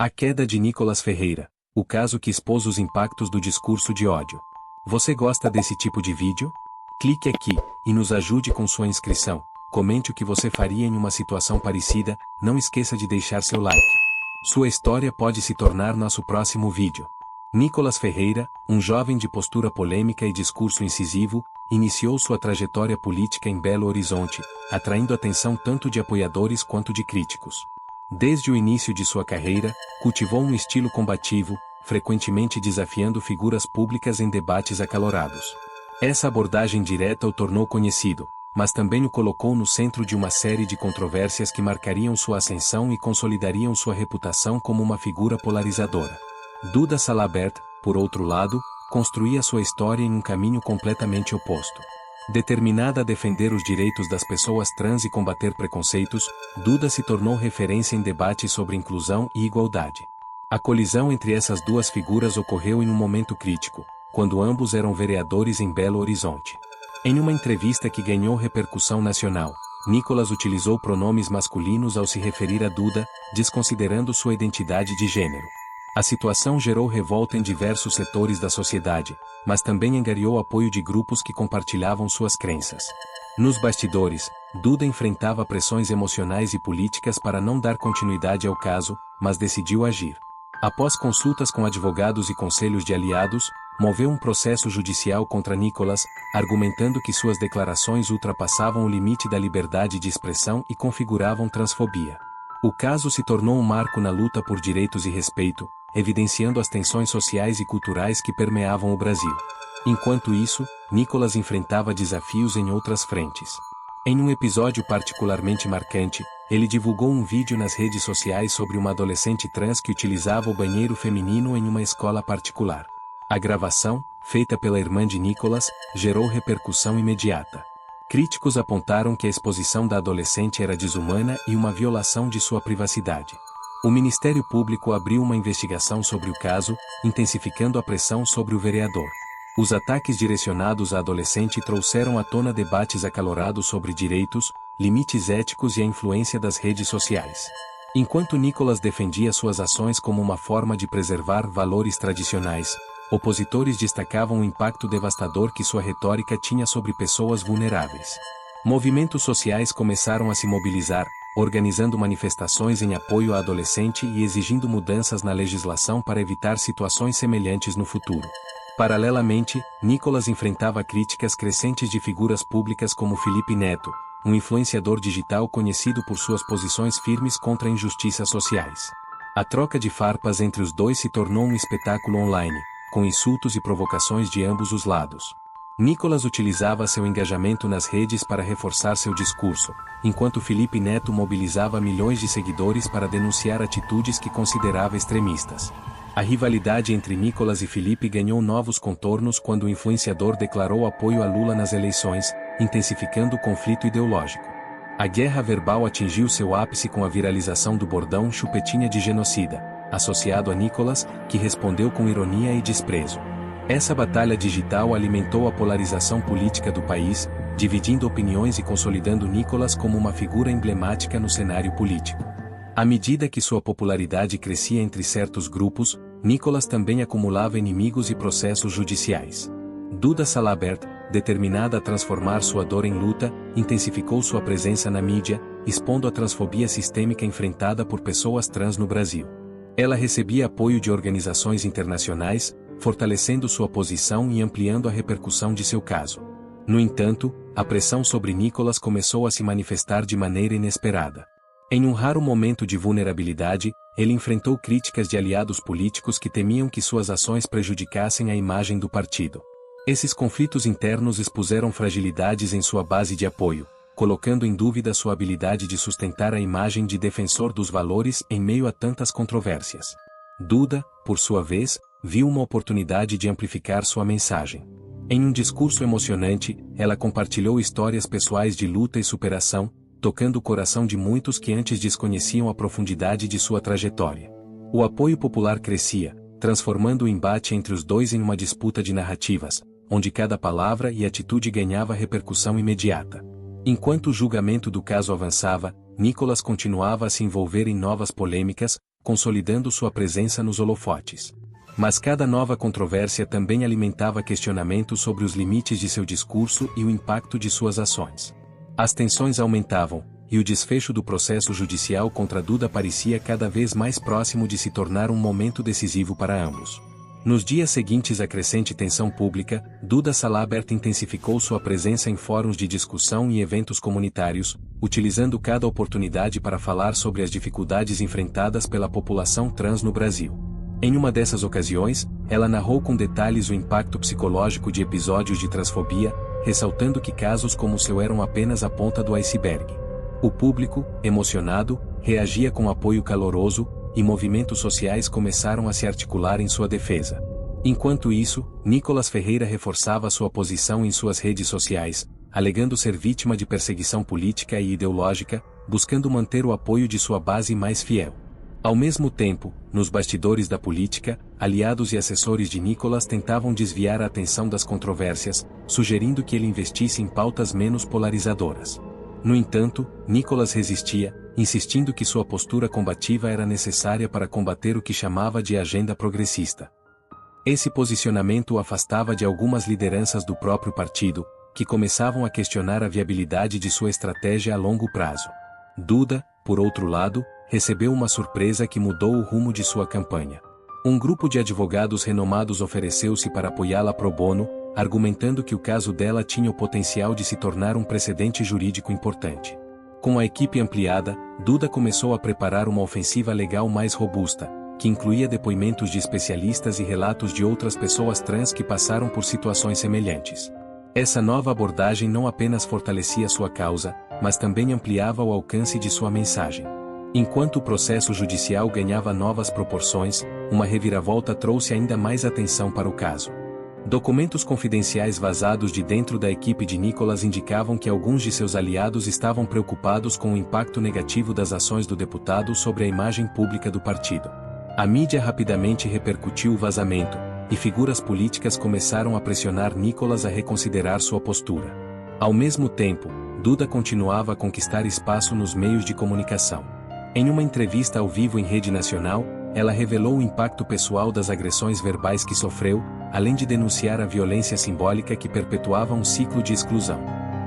A queda de Nicolas Ferreira, o caso que expôs os impactos do discurso de ódio. Você gosta desse tipo de vídeo? Clique aqui e nos ajude com sua inscrição. Comente o que você faria em uma situação parecida, não esqueça de deixar seu like. Sua história pode se tornar nosso próximo vídeo. Nicolas Ferreira, um jovem de postura polêmica e discurso incisivo, iniciou sua trajetória política em Belo Horizonte, atraindo atenção tanto de apoiadores quanto de críticos. Desde o início de sua carreira, cultivou um estilo combativo, frequentemente desafiando figuras públicas em debates acalorados. Essa abordagem direta o tornou conhecido, mas também o colocou no centro de uma série de controvérsias que marcariam sua ascensão e consolidariam sua reputação como uma figura polarizadora. Duda Salabert, por outro lado, construía sua história em um caminho completamente oposto. Determinada a defender os direitos das pessoas trans e combater preconceitos, Duda se tornou referência em debates sobre inclusão e igualdade. A colisão entre essas duas figuras ocorreu em um momento crítico, quando ambos eram vereadores em Belo Horizonte. Em uma entrevista que ganhou repercussão nacional, Nicolas utilizou pronomes masculinos ao se referir a Duda, desconsiderando sua identidade de gênero. A situação gerou revolta em diversos setores da sociedade, mas também angariou apoio de grupos que compartilhavam suas crenças. Nos bastidores, Duda enfrentava pressões emocionais e políticas para não dar continuidade ao caso, mas decidiu agir. Após consultas com advogados e conselhos de aliados, moveu um processo judicial contra Nicolas, argumentando que suas declarações ultrapassavam o limite da liberdade de expressão e configuravam transfobia. O caso se tornou um marco na luta por direitos e respeito, evidenciando as tensões sociais e culturais que permeavam o Brasil. Enquanto isso, Nicolas enfrentava desafios em outras frentes. Em um episódio particularmente marcante, ele divulgou um vídeo nas redes sociais sobre uma adolescente trans que utilizava o banheiro feminino em uma escola particular. A gravação, feita pela irmã de Nicolas, gerou repercussão imediata. Críticos apontaram que a exposição da adolescente era desumana e uma violação de sua privacidade. O Ministério Público abriu uma investigação sobre o caso, intensificando a pressão sobre o vereador. Os ataques direcionados à adolescente trouxeram à tona debates acalorados sobre direitos, limites éticos e a influência das redes sociais. Enquanto Nicolas defendia suas ações como uma forma de preservar valores tradicionais, opositores destacavam o impacto devastador que sua retórica tinha sobre pessoas vulneráveis. Movimentos sociais começaram a se mobilizar, organizando manifestações em apoio à adolescente e exigindo mudanças na legislação para evitar situações semelhantes no futuro. Paralelamente, Nicolas enfrentava críticas crescentes de figuras públicas como Felipe Neto, um influenciador digital conhecido por suas posições firmes contra injustiças sociais. A troca de farpas entre os dois se tornou um espetáculo online, com insultos e provocações de ambos os lados. Nicolas utilizava seu engajamento nas redes para reforçar seu discurso, enquanto Felipe Neto mobilizava milhões de seguidores para denunciar atitudes que considerava extremistas. A rivalidade entre Nicolas e Felipe ganhou novos contornos quando o influenciador declarou apoio a Lula nas eleições, intensificando o conflito ideológico. A guerra verbal atingiu seu ápice com a viralização do bordão "chupetinha de genocida", associado a Nicolas, que respondeu com ironia e desprezo. Essa batalha digital alimentou a polarização política do país, dividindo opiniões e consolidando Nicolas como uma figura emblemática no cenário político. À medida que sua popularidade crescia entre certos grupos, Nicolas também acumulava inimigos e processos judiciais. Duda Salabert, determinada a transformar sua dor em luta, intensificou sua presença na mídia, expondo a transfobia sistêmica enfrentada por pessoas trans no Brasil. Ela recebia apoio de organizações internacionais, fortalecendo sua posição e ampliando a repercussão de seu caso. No entanto, a pressão sobre Nicolas começou a se manifestar de maneira inesperada. Em um raro momento de vulnerabilidade, ele enfrentou críticas de aliados políticos que temiam que suas ações prejudicassem a imagem do partido. Esses conflitos internos expuseram fragilidades em sua base de apoio, colocando em dúvida sua habilidade de sustentar a imagem de defensor dos valores em meio a tantas controvérsias. Duda, por sua vez, viu uma oportunidade de amplificar sua mensagem. Em um discurso emocionante, ela compartilhou histórias pessoais de luta e superação, tocando o coração de muitos que antes desconheciam a profundidade de sua trajetória. O apoio popular crescia, transformando o embate entre os dois em uma disputa de narrativas, onde cada palavra e atitude ganhava repercussão imediata. Enquanto o julgamento do caso avançava, Nicolas continuava a se envolver em novas polêmicas, consolidando sua presença nos holofotes. Mas cada nova controvérsia também alimentava questionamentos sobre os limites de seu discurso e o impacto de suas ações. As tensões aumentavam, e o desfecho do processo judicial contra Duda parecia cada vez mais próximo de se tornar um momento decisivo para ambos. Nos dias seguintes à crescente tensão pública, Duda Salabert intensificou sua presença em fóruns de discussão e eventos comunitários, utilizando cada oportunidade para falar sobre as dificuldades enfrentadas pela população trans no Brasil. Em uma dessas ocasiões, ela narrou com detalhes o impacto psicológico de episódios de transfobia, ressaltando que casos como o seu eram apenas a ponta do iceberg. O público, emocionado, reagia com apoio caloroso, e movimentos sociais começaram a se articular em sua defesa. Enquanto isso, Nicolas Ferreira reforçava sua posição em suas redes sociais, alegando ser vítima de perseguição política e ideológica, buscando manter o apoio de sua base mais fiel. Ao mesmo tempo, nos bastidores da política, aliados e assessores de Nicolas tentavam desviar a atenção das controvérsias, sugerindo que ele investisse em pautas menos polarizadoras. No entanto, Nicolas resistia, insistindo que sua postura combativa era necessária para combater o que chamava de agenda progressista. Esse posicionamento o afastava de algumas lideranças do próprio partido, que começavam a questionar a viabilidade de sua estratégia a longo prazo. Duda, por outro lado, recebeu uma surpresa que mudou o rumo de sua campanha. Um grupo de advogados renomados ofereceu-se para apoiá-la pro bono, argumentando que o caso dela tinha o potencial de se tornar um precedente jurídico importante. Com a equipe ampliada, Duda começou a preparar uma ofensiva legal mais robusta, que incluía depoimentos de especialistas e relatos de outras pessoas trans que passaram por situações semelhantes. Essa nova abordagem não apenas fortalecia sua causa, mas também ampliava o alcance de sua mensagem. Enquanto o processo judicial ganhava novas proporções, uma reviravolta trouxe ainda mais atenção para o caso. Documentos confidenciais vazados de dentro da equipe de Nicolas indicavam que alguns de seus aliados estavam preocupados com o impacto negativo das ações do deputado sobre a imagem pública do partido. A mídia rapidamente repercutiu o vazamento, e figuras políticas começaram a pressionar Nicolas a reconsiderar sua postura. Ao mesmo tempo, Duda continuava a conquistar espaço nos meios de comunicação. Em uma entrevista ao vivo em rede nacional, ela revelou o impacto pessoal das agressões verbais que sofreu, além de denunciar a violência simbólica que perpetuava um ciclo de exclusão.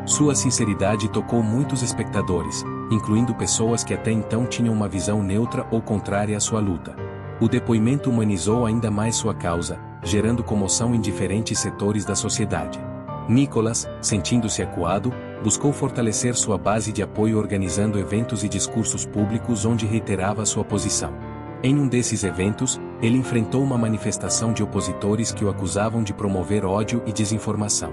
Sua sinceridade tocou muitos espectadores, incluindo pessoas que até então tinham uma visão neutra ou contrária à sua luta. O depoimento humanizou ainda mais sua causa, gerando comoção em diferentes setores da sociedade. Nicolas, sentindo-se acuado, buscou fortalecer sua base de apoio organizando eventos e discursos públicos onde reiterava sua posição. Em um desses eventos, ele enfrentou uma manifestação de opositores que o acusavam de promover ódio e desinformação.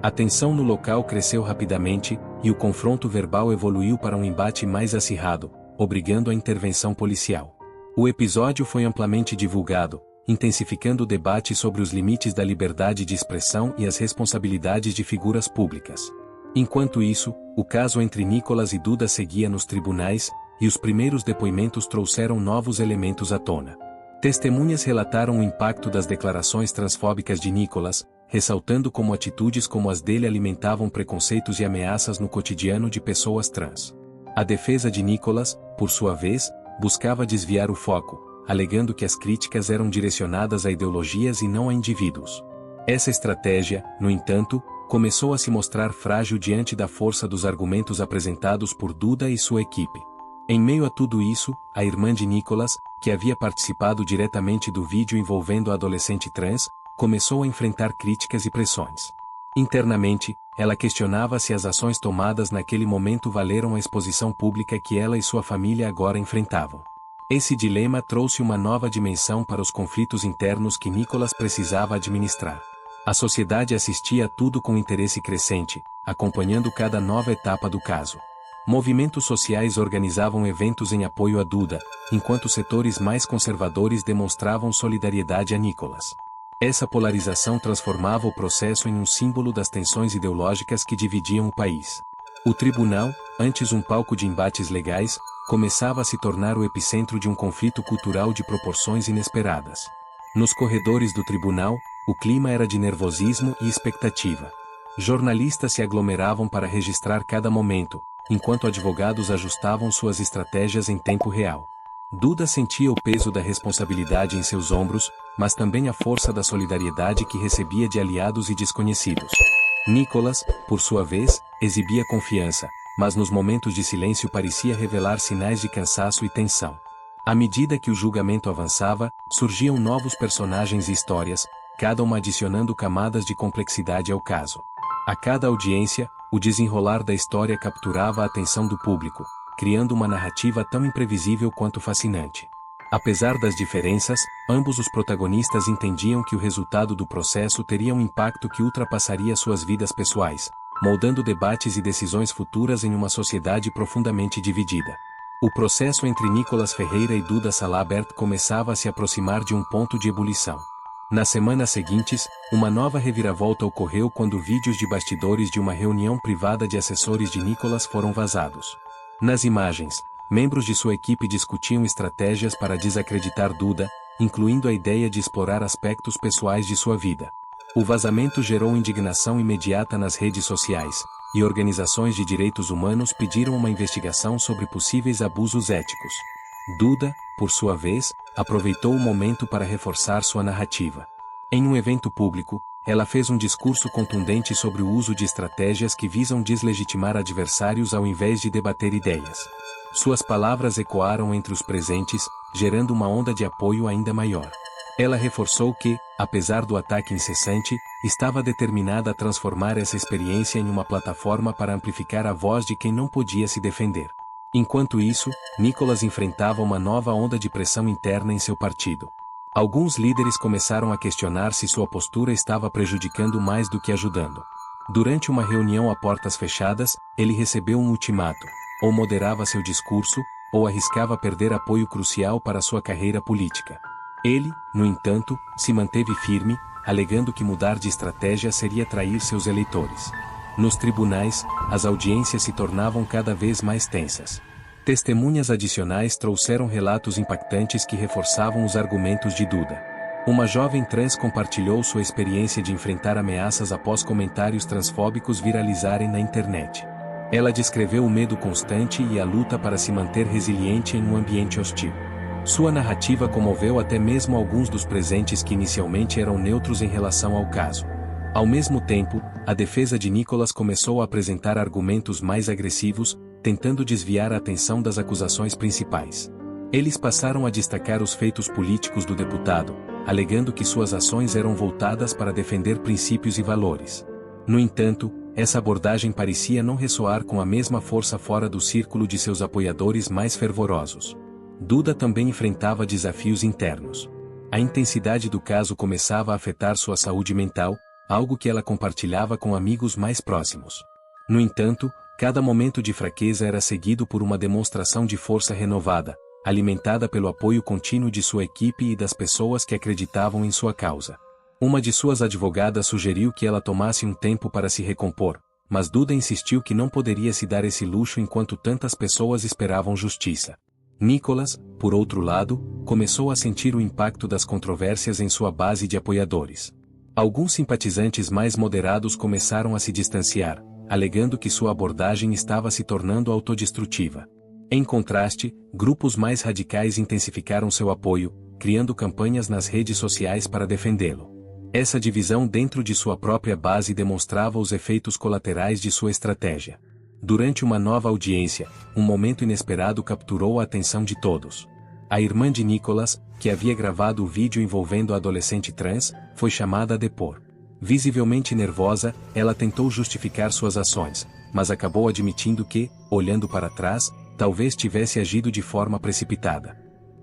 A tensão no local cresceu rapidamente, e o confronto verbal evoluiu para um embate mais acirrado, obrigando a intervenção policial. O episódio foi amplamente divulgado, intensificando o debate sobre os limites da liberdade de expressão e as responsabilidades de figuras públicas. Enquanto isso, o caso entre Nicolas e Duda seguia nos tribunais, e os primeiros depoimentos trouxeram novos elementos à tona. Testemunhas relataram o impacto das declarações transfóbicas de Nicolas, ressaltando como atitudes como as dele alimentavam preconceitos e ameaças no cotidiano de pessoas trans. A defesa de Nicolas, por sua vez, buscava desviar o foco, alegando que as críticas eram direcionadas a ideologias e não a indivíduos. Essa estratégia, no entanto, começou a se mostrar frágil diante da força dos argumentos apresentados por Duda e sua equipe. Em meio a tudo isso, a irmã de Nicolas, que havia participado diretamente do vídeo envolvendo a adolescente trans, começou a enfrentar críticas e pressões. Internamente, ela questionava se as ações tomadas naquele momento valeram a exposição pública que ela e sua família agora enfrentavam. Esse dilema trouxe uma nova dimensão para os conflitos internos que Nicolas precisava administrar. A sociedade assistia a tudo com interesse crescente, acompanhando cada nova etapa do caso. Movimentos sociais organizavam eventos em apoio a Duda, enquanto setores mais conservadores demonstravam solidariedade a Nicolas. Essa polarização transformava o processo em um símbolo das tensões ideológicas que dividiam o país. O tribunal, antes um palco de embates legais, começava a se tornar o epicentro de um conflito cultural de proporções inesperadas. Nos corredores do tribunal, o clima era de nervosismo e expectativa. Jornalistas se aglomeravam para registrar cada momento, enquanto advogados ajustavam suas estratégias em tempo real. Duda sentia o peso da responsabilidade em seus ombros, mas também a força da solidariedade que recebia de aliados e desconhecidos. Nicholas, por sua vez, exibia confiança, mas nos momentos de silêncio parecia revelar sinais de cansaço e tensão. À medida que o julgamento avançava, surgiam novos personagens e histórias, cada uma adicionando camadas de complexidade ao caso. A cada audiência, o desenrolar da história capturava a atenção do público, criando uma narrativa tão imprevisível quanto fascinante. Apesar das diferenças, ambos os protagonistas entendiam que o resultado do processo teria um impacto que ultrapassaria suas vidas pessoais, moldando debates e decisões futuras em uma sociedade profundamente dividida. O processo entre Nicholas Ferreira e Duda Salabert começava a se aproximar de um ponto de ebulição. Nas semanas seguintes, uma nova reviravolta ocorreu quando vídeos de bastidores de uma reunião privada de assessores de Nicholas foram vazados. Nas imagens, membros de sua equipe discutiam estratégias para desacreditar Duda, incluindo a ideia de explorar aspectos pessoais de sua vida. O vazamento gerou indignação imediata nas redes sociais, e organizações de direitos humanos pediram uma investigação sobre possíveis abusos éticos. Duda, por sua vez, aproveitou o momento para reforçar sua narrativa. Em um evento público, ela fez um discurso contundente sobre o uso de estratégias que visam deslegitimar adversários ao invés de debater ideias. Suas palavras ecoaram entre os presentes, gerando uma onda de apoio ainda maior. Ela reforçou que, apesar do ataque incessante, estava determinada a transformar essa experiência em uma plataforma para amplificar a voz de quem não podia se defender. Enquanto isso, Nicholas enfrentava uma nova onda de pressão interna em seu partido. Alguns líderes começaram a questionar se sua postura estava prejudicando mais do que ajudando. Durante uma reunião a portas fechadas, ele recebeu um ultimato: ou moderava seu discurso, ou arriscava perder apoio crucial para sua carreira política. Ele, no entanto, se manteve firme, alegando que mudar de estratégia seria trair seus eleitores. Nos tribunais, as audiências se tornavam cada vez mais tensas. Testemunhas adicionais trouxeram relatos impactantes que reforçavam os argumentos de Duda. Uma jovem trans compartilhou sua experiência de enfrentar ameaças após comentários transfóbicos viralizarem na internet. Ela descreveu o medo constante e a luta para se manter resiliente em um ambiente hostil. Sua narrativa comoveu até mesmo alguns dos presentes que inicialmente eram neutros em relação ao caso. Ao mesmo tempo, a defesa de Nicholas começou a apresentar argumentos mais agressivos, tentando desviar a atenção das acusações principais. Eles passaram a destacar os feitos políticos do deputado, alegando que suas ações eram voltadas para defender princípios e valores. No entanto, essa abordagem parecia não ressoar com a mesma força fora do círculo de seus apoiadores mais fervorosos. Duda também enfrentava desafios internos. A intensidade do caso começava a afetar sua saúde mental, algo que ela compartilhava com amigos mais próximos. No entanto, cada momento de fraqueza era seguido por uma demonstração de força renovada, alimentada pelo apoio contínuo de sua equipe e das pessoas que acreditavam em sua causa. Uma de suas advogadas sugeriu que ela tomasse um tempo para se recompor, mas Duda insistiu que não poderia se dar esse luxo enquanto tantas pessoas esperavam justiça. Nicholas, por outro lado, começou a sentir o impacto das controvérsias em sua base de apoiadores. Alguns simpatizantes mais moderados começaram a se distanciar, alegando que sua abordagem estava se tornando autodestrutiva. Em contraste, grupos mais radicais intensificaram seu apoio, criando campanhas nas redes sociais para defendê-lo. Essa divisão dentro de sua própria base demonstrava os efeitos colaterais de sua estratégia. Durante uma nova audiência, um momento inesperado capturou a atenção de todos. A irmã de Nicholas, que havia gravado o vídeo envolvendo a adolescente trans, foi chamada a depor. Visivelmente nervosa, ela tentou justificar suas ações, mas acabou admitindo que, olhando para trás, talvez tivesse agido de forma precipitada.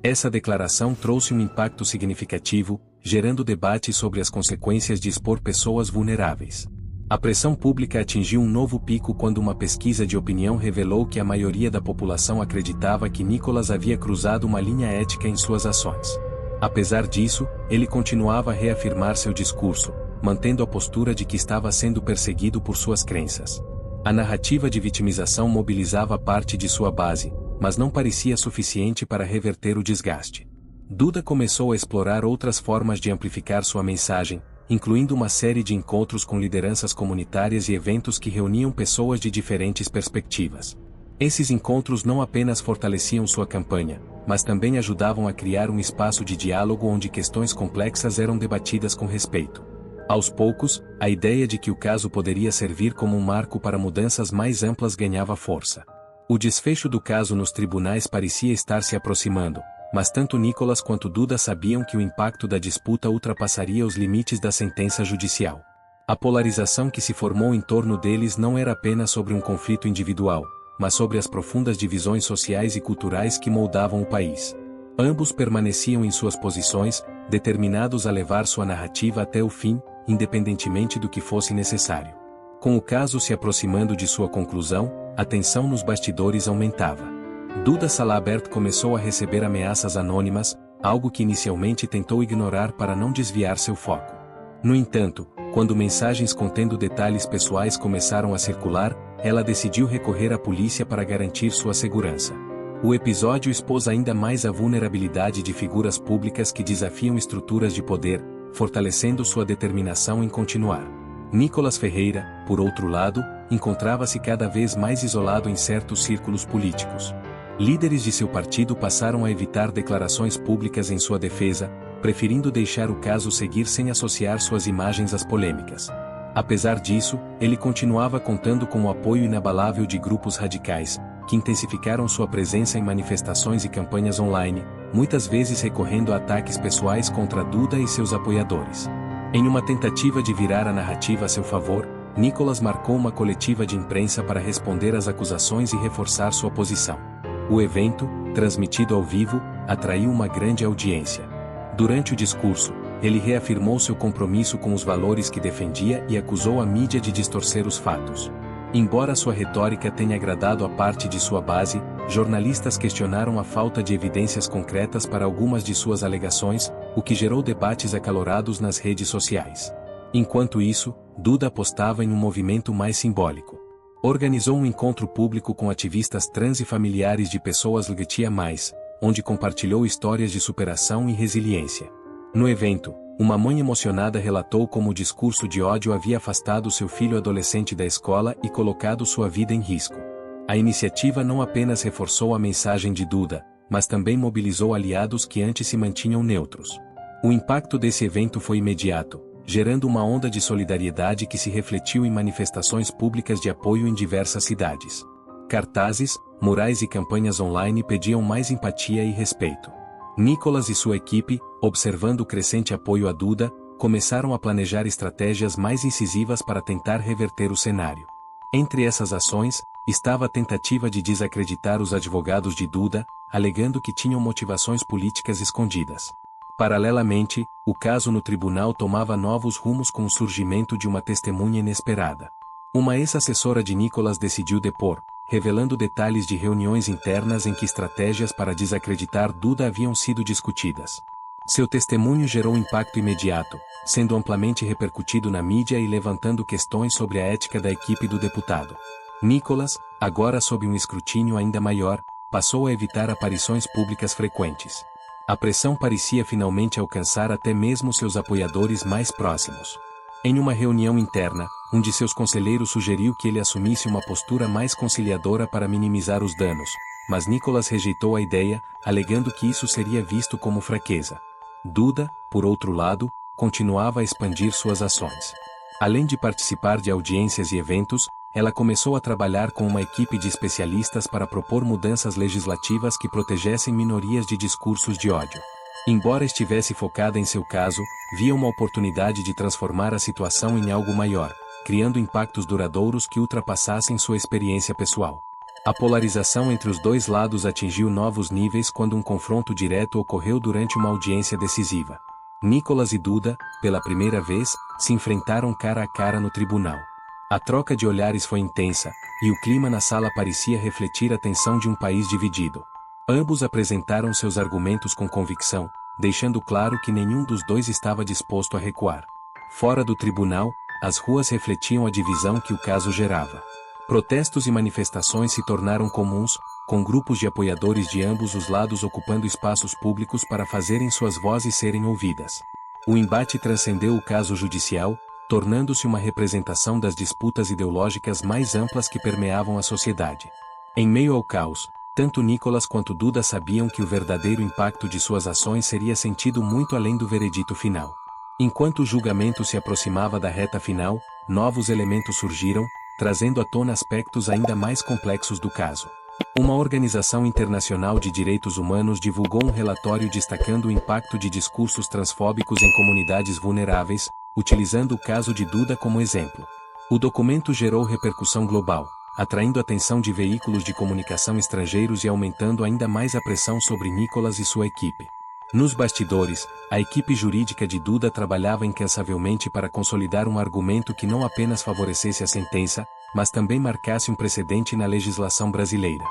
Essa declaração trouxe um impacto significativo, gerando debate sobre as consequências de expor pessoas vulneráveis. A pressão pública atingiu um novo pico quando uma pesquisa de opinião revelou que a maioria da população acreditava que Nicholas havia cruzado uma linha ética em suas ações. Apesar disso, ele continuava a reafirmar seu discurso, mantendo a postura de que estava sendo perseguido por suas crenças. A narrativa de vitimização mobilizava parte de sua base, mas não parecia suficiente para reverter o desgaste. Duda começou a explorar outras formas de amplificar sua mensagem, incluindo uma série de encontros com lideranças comunitárias e eventos que reuniam pessoas de diferentes perspectivas. Esses encontros não apenas fortaleciam sua campanha, mas também ajudavam a criar um espaço de diálogo onde questões complexas eram debatidas com respeito. Aos poucos, a ideia de que o caso poderia servir como um marco para mudanças mais amplas ganhava força. O desfecho do caso nos tribunais parecia estar se aproximando, mas tanto Nicolas quanto Duda sabiam que o impacto da disputa ultrapassaria os limites da sentença judicial. A polarização que se formou em torno deles não era apenas sobre um conflito individual, mas sobre as profundas divisões sociais e culturais que moldavam o país. Ambos permaneciam em suas posições, determinados a levar sua narrativa até o fim, independentemente do que fosse necessário. Com o caso se aproximando de sua conclusão, a tensão nos bastidores aumentava. Duda Salabert começou a receber ameaças anônimas, algo que inicialmente tentou ignorar para não desviar seu foco. No entanto, quando mensagens contendo detalhes pessoais começaram a circular, ela decidiu recorrer à polícia para garantir sua segurança. O episódio expôs ainda mais a vulnerabilidade de figuras públicas que desafiam estruturas de poder, fortalecendo sua determinação em continuar. Nicolas Ferreira, por outro lado, encontrava-se cada vez mais isolado em certos círculos políticos. Líderes de seu partido passaram a evitar declarações públicas em sua defesa, preferindo deixar o caso seguir sem associar suas imagens às polêmicas. Apesar disso, ele continuava contando com o apoio inabalável de grupos radicais, que intensificaram sua presença em manifestações e campanhas online, muitas vezes recorrendo a ataques pessoais contra Duda e seus apoiadores. Em uma tentativa de virar a narrativa a seu favor, Nicolas marcou uma coletiva de imprensa para responder às acusações e reforçar sua posição. O evento, transmitido ao vivo, atraiu uma grande audiência. Durante o discurso, ele reafirmou seu compromisso com os valores que defendia e acusou a mídia de distorcer os fatos. Embora sua retórica tenha agradado a parte de sua base, jornalistas questionaram a falta de evidências concretas para algumas de suas alegações, o que gerou debates acalorados nas redes sociais. Enquanto isso, Duda apostava em um movimento mais simbólico. Organizou um encontro público com ativistas trans e familiares de pessoas LGBTI+, onde compartilhou histórias de superação e resiliência. No evento, uma mãe emocionada relatou como o discurso de ódio havia afastado seu filho adolescente da escola e colocado sua vida em risco. A iniciativa não apenas reforçou a mensagem de Duda, mas também mobilizou aliados que antes se mantinham neutros. O impacto desse evento foi imediato, gerando uma onda de solidariedade que se refletiu em manifestações públicas de apoio em diversas cidades. Cartazes, murais e campanhas online pediam mais empatia e respeito. Nicolas e sua equipe, observando o crescente apoio a Duda, começaram a planejar estratégias mais incisivas para tentar reverter o cenário. Entre essas ações, estava a tentativa de desacreditar os advogados de Duda, alegando que tinham motivações políticas escondidas. Paralelamente, o caso no tribunal tomava novos rumos com o surgimento de uma testemunha inesperada. Uma ex-assessora de Nicolas decidiu depor, revelando detalhes de reuniões internas em que estratégias para desacreditar Duda haviam sido discutidas. Seu testemunho gerou impacto imediato, sendo amplamente repercutido na mídia e levantando questões sobre a ética da equipe do deputado. Nicolas, agora sob um escrutínio ainda maior, passou a evitar aparições públicas frequentes. A pressão parecia finalmente alcançar até mesmo seus apoiadores mais próximos. Em uma reunião interna, um de seus conselheiros sugeriu que ele assumisse uma postura mais conciliadora para minimizar os danos, mas Nicolas rejeitou a ideia, alegando que isso seria visto como fraqueza. Duda, por outro lado, continuava a expandir suas ações. Além de participar de audiências e eventos, ela começou a trabalhar com uma equipe de especialistas para propor mudanças legislativas que protegessem minorias de discursos de ódio. Embora estivesse focada em seu caso, via uma oportunidade de transformar a situação em algo maior, criando impactos duradouros que ultrapassassem sua experiência pessoal. A polarização entre os dois lados atingiu novos níveis quando um confronto direto ocorreu durante uma audiência decisiva. Nicolas e Duda, pela primeira vez, se enfrentaram cara a cara no tribunal. A troca de olhares foi intensa, e o clima na sala parecia refletir a tensão de um país dividido. Ambos apresentaram seus argumentos com convicção, deixando claro que nenhum dos dois estava disposto a recuar. Fora do tribunal, as ruas refletiam a divisão que o caso gerava. Protestos e manifestações se tornaram comuns, com grupos de apoiadores de ambos os lados ocupando espaços públicos para fazerem suas vozes serem ouvidas. O embate transcendeu o caso judicial, tornando-se uma representação das disputas ideológicas mais amplas que permeavam a sociedade. Em meio ao caos, tanto Nicolas quanto Duda sabiam que o verdadeiro impacto de suas ações seria sentido muito além do veredito final. Enquanto o julgamento se aproximava da reta final, novos elementos surgiram, trazendo à tona aspectos ainda mais complexos do caso. Uma organização internacional de direitos humanos divulgou um relatório destacando o impacto de discursos transfóbicos em comunidades vulneráveis, utilizando o caso de Duda como exemplo. O documento gerou repercussão global, atraindo a atenção de veículos de comunicação estrangeiros e aumentando ainda mais a pressão sobre Nicolas e sua equipe. Nos bastidores, a equipe jurídica de Duda trabalhava incansavelmente para consolidar um argumento que não apenas favorecesse a sentença, mas também marcasse um precedente na legislação brasileira.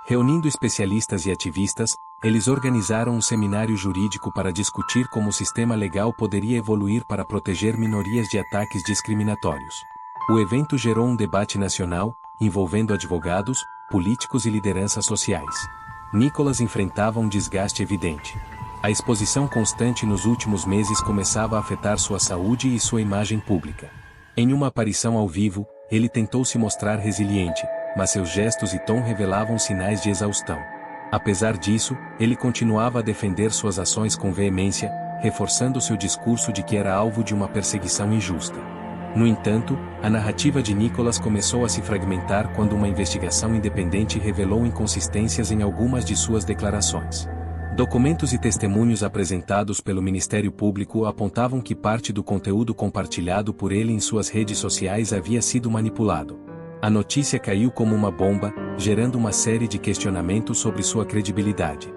Reunindo especialistas e ativistas, eles organizaram um seminário jurídico para discutir como o sistema legal poderia evoluir para proteger minorias de ataques discriminatórios. O evento gerou um debate nacional, envolvendo advogados, políticos e lideranças sociais. Nicolas enfrentava um desgaste evidente. A exposição constante nos últimos meses começava a afetar sua saúde e sua imagem pública. Em uma aparição ao vivo, ele tentou se mostrar resiliente, mas seus gestos e tom revelavam sinais de exaustão. Apesar disso, ele continuava a defender suas ações com veemência, reforçando seu discurso de que era alvo de uma perseguição injusta. No entanto, a narrativa de Nicolas começou a se fragmentar quando uma investigação independente revelou inconsistências em algumas de suas declarações. Documentos e testemunhos apresentados pelo Ministério Público apontavam que parte do conteúdo compartilhado por ele em suas redes sociais havia sido manipulado. A notícia caiu como uma bomba, gerando uma série de questionamentos sobre sua credibilidade.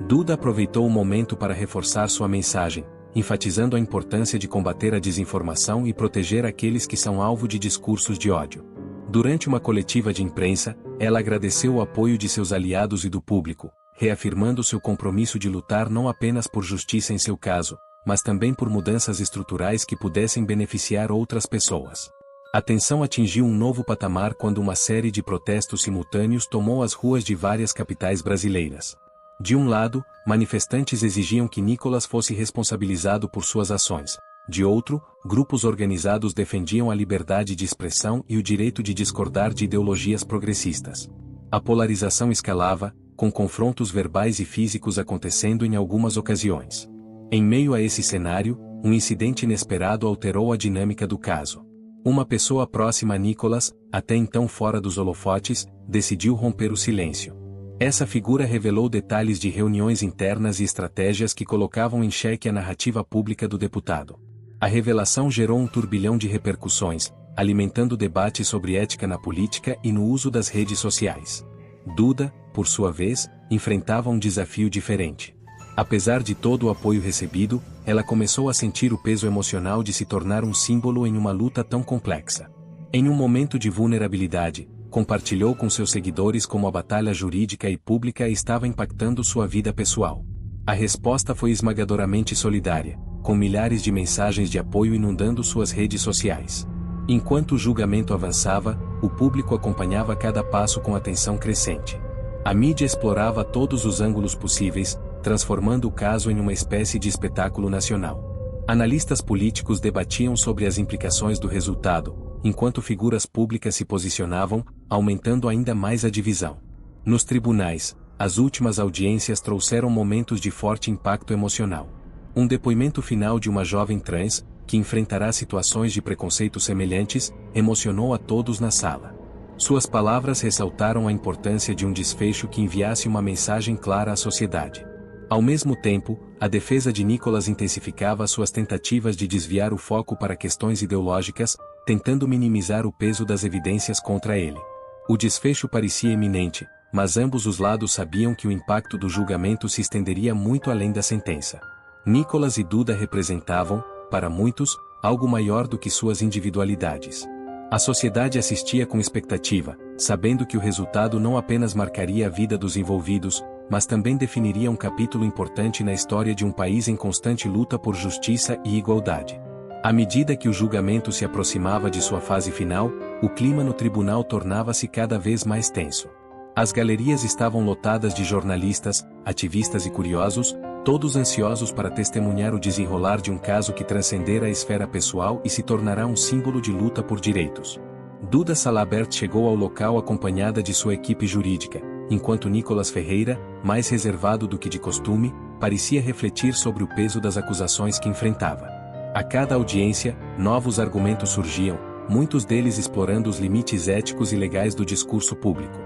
Duda aproveitou o momento para reforçar sua mensagem, enfatizando a importância de combater a desinformação e proteger aqueles que são alvo de discursos de ódio. Durante uma coletiva de imprensa, ela agradeceu o apoio de seus aliados e do público, reafirmando seu compromisso de lutar não apenas por justiça em seu caso, mas também por mudanças estruturais que pudessem beneficiar outras pessoas. A tensão atingiu um novo patamar quando uma série de protestos simultâneos tomou as ruas de várias capitais brasileiras. De um lado, manifestantes exigiam que Nicolas fosse responsabilizado por suas ações. De outro, grupos organizados defendiam a liberdade de expressão e o direito de discordar de ideologias progressistas. A polarização escalava, com confrontos verbais e físicos acontecendo em algumas ocasiões. Em meio a esse cenário, um incidente inesperado alterou a dinâmica do caso. Uma pessoa próxima a Nicolas, até então fora dos holofotes, decidiu romper o silêncio. Essa figura revelou detalhes de reuniões internas e estratégias que colocavam em xeque a narrativa pública do deputado. A revelação gerou um turbilhão de repercussões, alimentando debates sobre ética na política e no uso das redes sociais. Duda, por sua vez, enfrentava um desafio diferente. Apesar de todo o apoio recebido, ela começou a sentir o peso emocional de se tornar um símbolo em uma luta tão complexa. Em um momento de vulnerabilidade, compartilhou com seus seguidores como a batalha jurídica e pública estava impactando sua vida pessoal. A resposta foi esmagadoramente solidária, com milhares de mensagens de apoio inundando suas redes sociais. Enquanto o julgamento avançava, o público acompanhava cada passo com atenção crescente. A mídia explorava todos os ângulos possíveis, transformando o caso em uma espécie de espetáculo nacional. Analistas políticos debatiam sobre as implicações do resultado, enquanto figuras públicas se posicionavam, aumentando ainda mais a divisão. Nos tribunais, as últimas audiências trouxeram momentos de forte impacto emocional. Um depoimento final de uma jovem trans, que enfrentará situações de preconceito semelhantes, emocionou a todos na sala. Suas palavras ressaltaram a importância de um desfecho que enviasse uma mensagem clara à sociedade. Ao mesmo tempo, a defesa de Nicolas intensificava suas tentativas de desviar o foco para questões ideológicas, tentando minimizar o peso das evidências contra ele. O desfecho parecia iminente, mas ambos os lados sabiam que o impacto do julgamento se estenderia muito além da sentença. Nicolas e Duda representavam, para muitos, algo maior do que suas individualidades. A sociedade assistia com expectativa, sabendo que o resultado não apenas marcaria a vida dos envolvidos, mas também definiria um capítulo importante na história de um país em constante luta por justiça e igualdade. À medida que o julgamento se aproximava de sua fase final, o clima no tribunal tornava-se cada vez mais tenso. As galerias estavam lotadas de jornalistas, ativistas e curiosos, todos ansiosos para testemunhar o desenrolar de um caso que transcendera a esfera pessoal e se tornará um símbolo de luta por direitos. Duda Salabert chegou ao local acompanhada de sua equipe jurídica, enquanto Nicolas Ferreira, mais reservado do que de costume, parecia refletir sobre o peso das acusações que enfrentava. A cada audiência, novos argumentos surgiam, muitos deles explorando os limites éticos e legais do discurso público.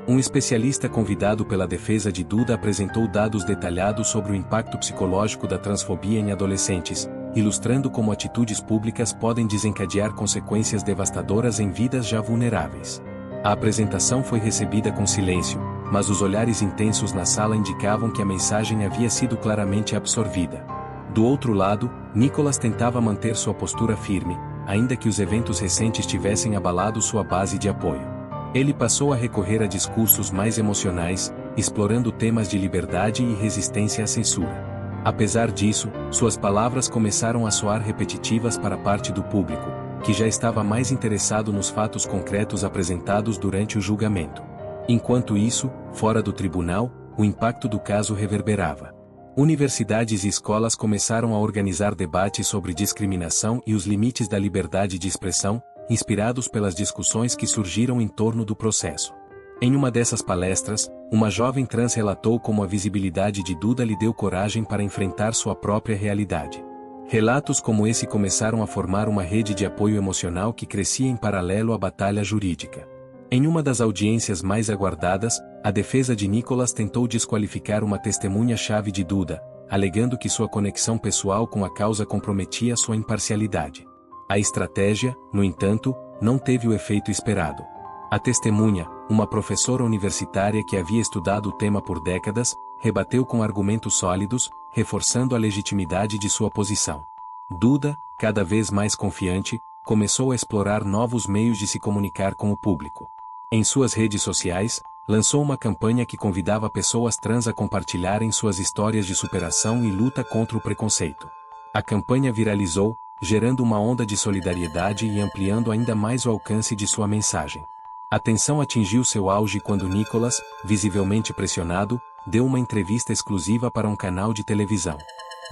Um especialista convidado pela defesa de Duda apresentou dados detalhados sobre o impacto psicológico da transfobia em adolescentes, ilustrando como atitudes públicas podem desencadear consequências devastadoras em vidas já vulneráveis. A apresentação foi recebida com silêncio, mas os olhares intensos na sala indicavam que a mensagem havia sido claramente absorvida. Do outro lado, Nicolas tentava manter sua postura firme, ainda que os eventos recentes tivessem abalado sua base de apoio. Ele passou a recorrer a discursos mais emocionais, explorando temas de liberdade e resistência à censura. Apesar disso, suas palavras começaram a soar repetitivas para parte do público, que já estava mais interessado nos fatos concretos apresentados durante o julgamento. Enquanto isso, fora do tribunal, o impacto do caso reverberava. Universidades e escolas começaram a organizar debates sobre discriminação e os limites da liberdade de expressão, inspirados pelas discussões que surgiram em torno do processo. Em uma dessas palestras, uma jovem trans relatou como a visibilidade de Duda lhe deu coragem para enfrentar sua própria realidade. Relatos como esse começaram a formar uma rede de apoio emocional que crescia em paralelo à batalha jurídica. Em uma das audiências mais aguardadas, a defesa de Nicolas tentou desqualificar uma testemunha-chave de Duda, alegando que sua conexão pessoal com a causa comprometia sua imparcialidade. A estratégia, no entanto, não teve o efeito esperado. A testemunha, uma professora universitária que havia estudado o tema por décadas, rebateu com argumentos sólidos, reforçando a legitimidade de sua posição. Duda, cada vez mais confiante, começou a explorar novos meios de se comunicar com o público. Em suas redes sociais, lançou uma campanha que convidava pessoas trans a compartilharem suas histórias de superação e luta contra o preconceito. A campanha viralizou, gerando uma onda de solidariedade e ampliando ainda mais o alcance de sua mensagem. A tensão atingiu seu auge quando Nicolas, visivelmente pressionado, deu uma entrevista exclusiva para um canal de televisão.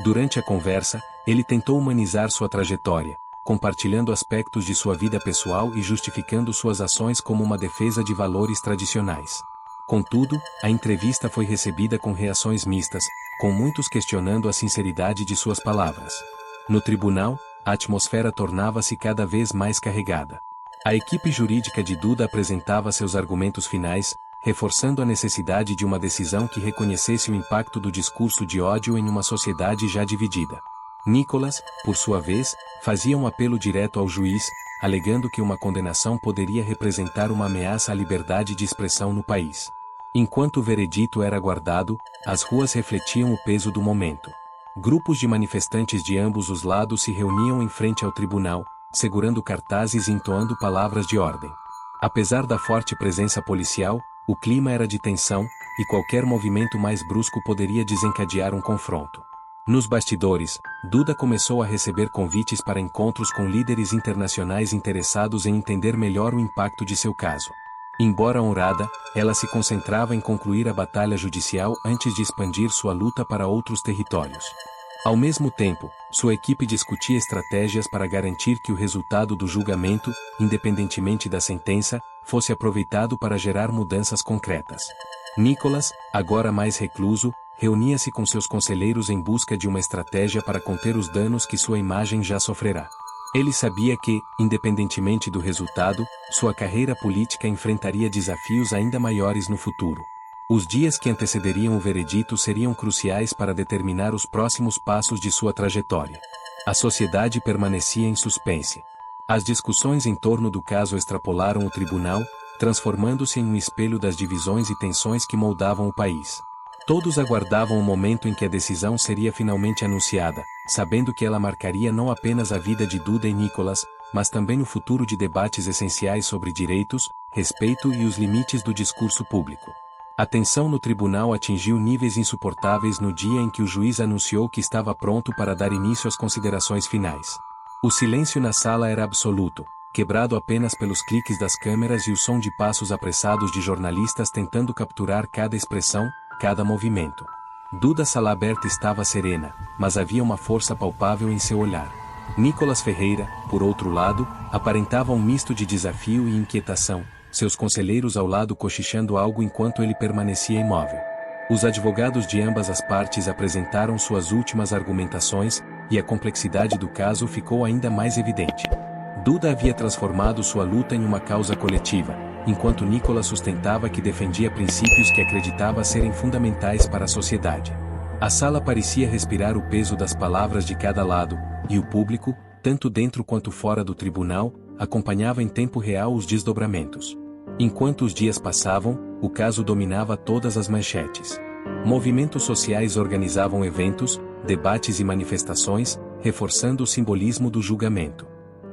Durante a conversa, ele tentou humanizar sua trajetória, compartilhando aspectos de sua vida pessoal e justificando suas ações como uma defesa de valores tradicionais. Contudo, a entrevista foi recebida com reações mistas, com muitos questionando a sinceridade de suas palavras. No tribunal, a atmosfera tornava-se cada vez mais carregada. A equipe jurídica de Duda apresentava seus argumentos finais, reforçando a necessidade de uma decisão que reconhecesse o impacto do discurso de ódio em uma sociedade já dividida. Nicolas, por sua vez, fazia um apelo direto ao juiz, alegando que uma condenação poderia representar uma ameaça à liberdade de expressão no país. Enquanto o veredito era aguardado, as ruas refletiam o peso do momento. Grupos de manifestantes de ambos os lados se reuniam em frente ao tribunal, segurando cartazes e entoando palavras de ordem. Apesar da forte presença policial, o clima era de tensão, e qualquer movimento mais brusco poderia desencadear um confronto. Nos bastidores, Duda começou a receber convites para encontros com líderes internacionais interessados em entender melhor o impacto de seu caso. Embora honrada, ela se concentrava em concluir a batalha judicial antes de expandir sua luta para outros territórios. Ao mesmo tempo, sua equipe discutia estratégias para garantir que o resultado do julgamento, independentemente da sentença, fosse aproveitado para gerar mudanças concretas. Nicolas, agora mais recluso, reunia-se com seus conselheiros em busca de uma estratégia para conter os danos que sua imagem já sofrerá. Ele sabia que, independentemente do resultado, sua carreira política enfrentaria desafios ainda maiores no futuro. Os dias que antecederiam o veredito seriam cruciais para determinar os próximos passos de sua trajetória. A sociedade permanecia em suspense. As discussões em torno do caso extrapolaram o tribunal, transformando-se em um espelho das divisões e tensões que moldavam o país. Todos aguardavam o momento em que a decisão seria finalmente anunciada, sabendo que ela marcaria não apenas a vida de Duda e Nicolas, mas também o futuro de debates essenciais sobre direitos, respeito e os limites do discurso público. A tensão no tribunal atingiu níveis insuportáveis no dia em que o juiz anunciou que estava pronto para dar início às considerações finais. O silêncio na sala era absoluto, quebrado apenas pelos cliques das câmeras e o som de passos apressados de jornalistas tentando capturar cada expressão, cada movimento. Duda Salabert estava serena, mas havia uma força palpável em seu olhar. Nicolas Ferreira, por outro lado, aparentava um misto de desafio e inquietação, seus conselheiros ao lado cochichando algo enquanto ele permanecia imóvel. Os advogados de ambas as partes apresentaram suas últimas argumentações, e a complexidade do caso ficou ainda mais evidente. Duda havia transformado sua luta em uma causa coletiva, enquanto Nicolas sustentava que defendia princípios que acreditava serem fundamentais para a sociedade. A sala parecia respirar o peso das palavras de cada lado, e o público, tanto dentro quanto fora do tribunal, acompanhava em tempo real os desdobramentos. Enquanto os dias passavam, o caso dominava todas as manchetes. Movimentos sociais organizavam eventos, debates e manifestações, reforçando o simbolismo do julgamento.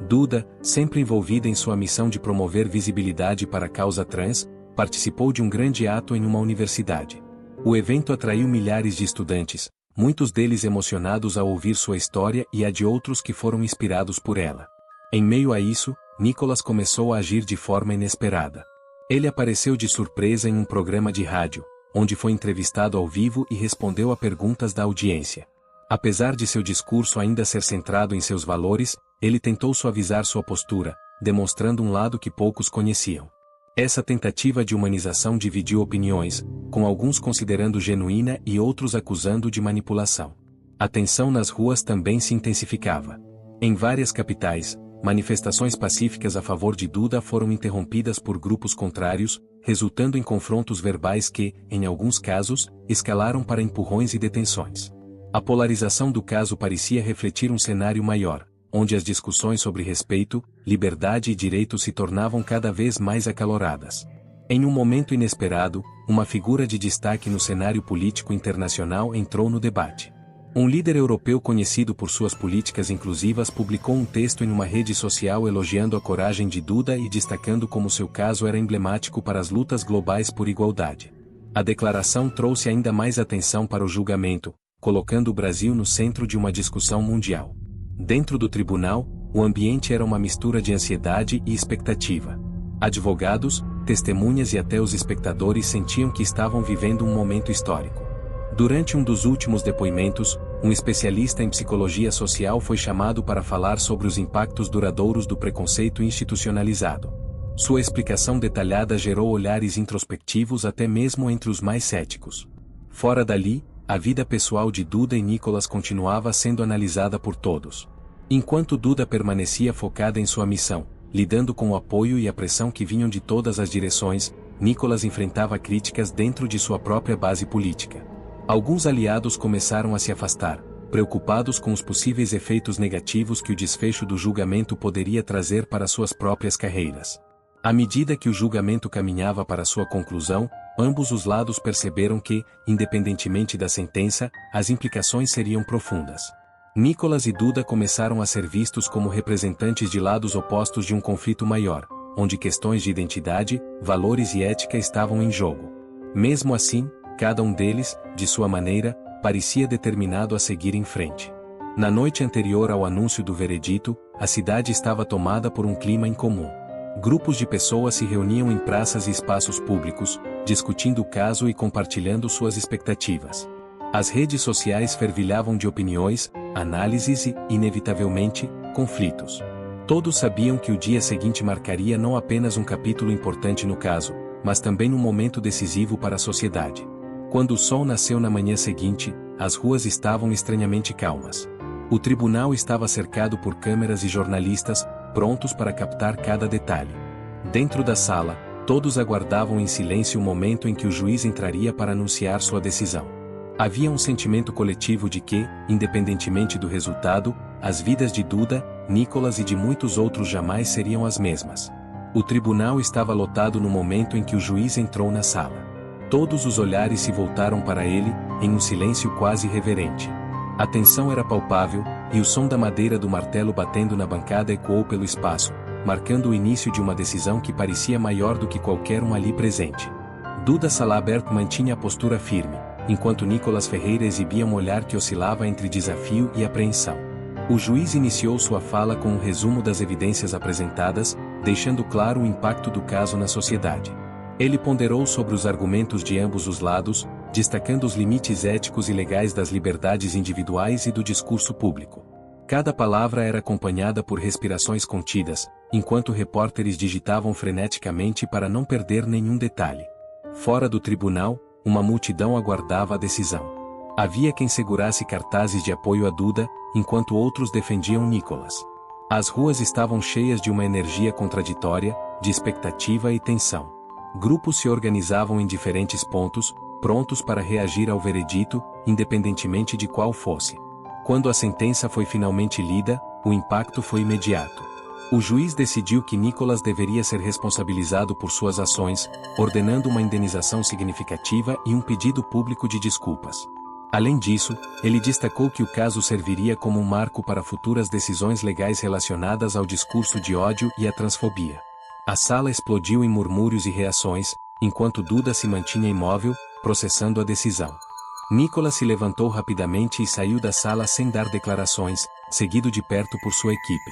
Duda, sempre envolvida em sua missão de promover visibilidade para a causa trans, participou de um grande ato em uma universidade. O evento atraiu milhares de estudantes, muitos deles emocionados ao ouvir sua história e a de outros que foram inspirados por ela. Em meio a isso, Nicolas começou a agir de forma inesperada. Ele apareceu de surpresa em um programa de rádio, onde foi entrevistado ao vivo e respondeu a perguntas da audiência. Apesar de seu discurso ainda ser centrado em seus valores, ele tentou suavizar sua postura, demonstrando um lado que poucos conheciam. Essa tentativa de humanização dividiu opiniões, com alguns considerando genuína e outros acusando de manipulação. A tensão nas ruas também se intensificava. Em várias capitais, manifestações pacíficas a favor de Duda foram interrompidas por grupos contrários, resultando em confrontos verbais que, em alguns casos, escalaram para empurrões e detenções. A polarização do caso parecia refletir um cenário maior, onde as discussões sobre respeito, liberdade e direito se tornavam cada vez mais acaloradas. Em um momento inesperado, uma figura de destaque no cenário político internacional entrou no debate. Um líder europeu conhecido por suas políticas inclusivas publicou um texto em uma rede social elogiando a coragem de Duda e destacando como seu caso era emblemático para as lutas globais por igualdade. A declaração trouxe ainda mais atenção para o julgamento, colocando o Brasil no centro de uma discussão mundial. Dentro do tribunal, o ambiente era uma mistura de ansiedade e expectativa. Advogados, testemunhas e até os espectadores sentiam que estavam vivendo um momento histórico. Durante um dos últimos depoimentos, um especialista em psicologia social foi chamado para falar sobre os impactos duradouros do preconceito institucionalizado. Sua explicação detalhada gerou olhares introspectivos até mesmo entre os mais céticos. Fora dali, a vida pessoal de Duda e Nicolas continuava sendo analisada por todos. Enquanto Duda permanecia focada em sua missão, lidando com o apoio e a pressão que vinham de todas as direções, Nicolas enfrentava críticas dentro de sua própria base política. Alguns aliados começaram a se afastar, preocupados com os possíveis efeitos negativos que o desfecho do julgamento poderia trazer para suas próprias carreiras. À medida que o julgamento caminhava para sua conclusão, ambos os lados perceberam que, independentemente da sentença, as implicações seriam profundas. Nicolas e Duda começaram a ser vistos como representantes de lados opostos de um conflito maior, onde questões de identidade, valores e ética estavam em jogo. Mesmo assim, cada um deles, de sua maneira, parecia determinado a seguir em frente. Na noite anterior ao anúncio do veredito, a cidade estava tomada por um clima incomum. Grupos de pessoas se reuniam em praças e espaços públicos, discutindo o caso e compartilhando suas expectativas. As redes sociais fervilhavam de opiniões, análises e, inevitavelmente, conflitos. Todos sabiam que o dia seguinte marcaria não apenas um capítulo importante no caso, mas também um momento decisivo para a sociedade. Quando o sol nasceu na manhã seguinte, as ruas estavam estranhamente calmas. O tribunal estava cercado por câmeras e jornalistas, prontos para captar cada detalhe. Dentro da sala, todos aguardavam em silêncio o momento em que o juiz entraria para anunciar sua decisão. Havia um sentimento coletivo de que, independentemente do resultado, as vidas de Duda, Nicolas e de muitos outros jamais seriam as mesmas. O tribunal estava lotado no momento em que o juiz entrou na sala. Todos os olhares se voltaram para ele, em um silêncio quase reverente. A tensão era palpável, e o som da madeira do martelo batendo na bancada ecoou pelo espaço, marcando o início de uma decisão que parecia maior do que qualquer um ali presente. Duda Salabert mantinha a postura firme, enquanto Nicolas Ferreira exibia um olhar que oscilava entre desafio e apreensão. O juiz iniciou sua fala com um resumo das evidências apresentadas, deixando claro o impacto do caso na sociedade. Ele ponderou sobre os argumentos de ambos os lados, destacando os limites éticos e legais das liberdades individuais e do discurso público. Cada palavra era acompanhada por respirações contidas, enquanto repórteres digitavam freneticamente para não perder nenhum detalhe. Fora do tribunal, uma multidão aguardava a decisão. Havia quem segurasse cartazes de apoio a Duda, enquanto outros defendiam Nicolas. As ruas estavam cheias de uma energia contraditória, de expectativa e tensão. Grupos se organizavam em diferentes pontos, prontos para reagir ao veredito, independentemente de qual fosse. Quando a sentença foi finalmente lida, o impacto foi imediato. O juiz decidiu que Nicolas deveria ser responsabilizado por suas ações, ordenando uma indenização significativa e um pedido público de desculpas. Além disso, ele destacou que o caso serviria como um marco para futuras decisões legais relacionadas ao discurso de ódio e à transfobia. A sala explodiu em murmúrios e reações, enquanto Duda se mantinha imóvel, processando a decisão. Nicolas se levantou rapidamente e saiu da sala sem dar declarações, seguido de perto por sua equipe.